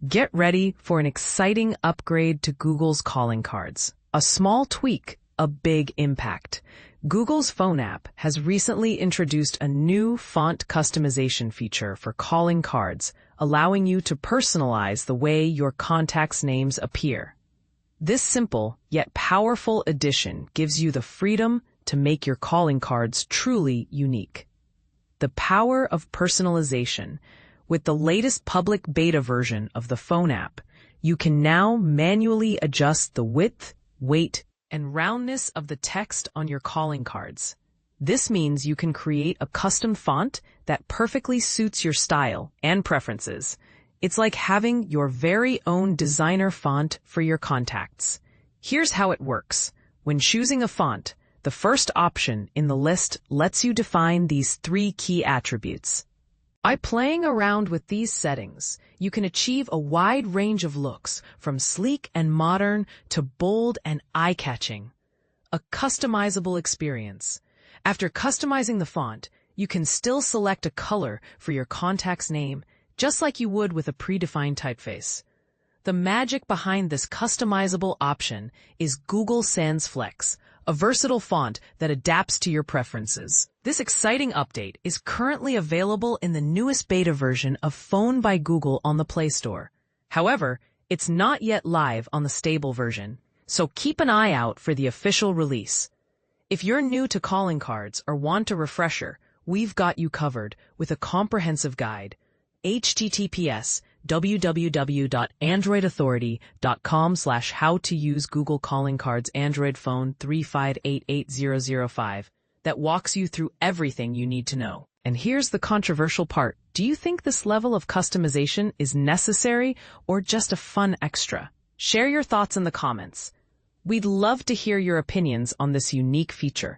Get ready for an exciting upgrade to Google's calling cards. A small tweak, a big impact. Google's phone app has recently introduced a new font customization feature for calling cards, allowing you to personalize the way your contacts' names appear. This simple yet powerful addition gives you the freedom to make your calling cards truly unique. The power of personalization. With the latest public beta version of the phone app, you can now manually adjust the width, weight, and roundness of the text on your calling cards. This means you can create a custom font that perfectly suits your style and preferences. It's like having your very own designer font for your contacts. Here's how it works. When choosing a font, the first option in the list lets you define these 3 key attributes. By playing around with these settings, you can achieve a wide range of looks, from sleek and modern to bold and eye-catching. A customizable experience. After customizing the font, you can still select a color for your contact's name, just like you would with a predefined typeface. The magic behind this customizable option is Google Sans Flex, a versatile font that adapts to your preferences. This exciting update is currently available in the newest beta version of Phone by Google on the Play Store. However, it's not yet live on the stable version, so keep an eye out for the official release. If you're new to calling cards or want a refresher, we've got you covered with a comprehensive guide. https://www.androidauthority.com/how-to-use Google Calling Cards Android Phone 3588005 that walks you through everything you need to know. And here's the controversial part. Do you think this level of customization is necessary or just a fun extra? Share your thoughts in the comments. We'd love to hear your opinions on this unique feature.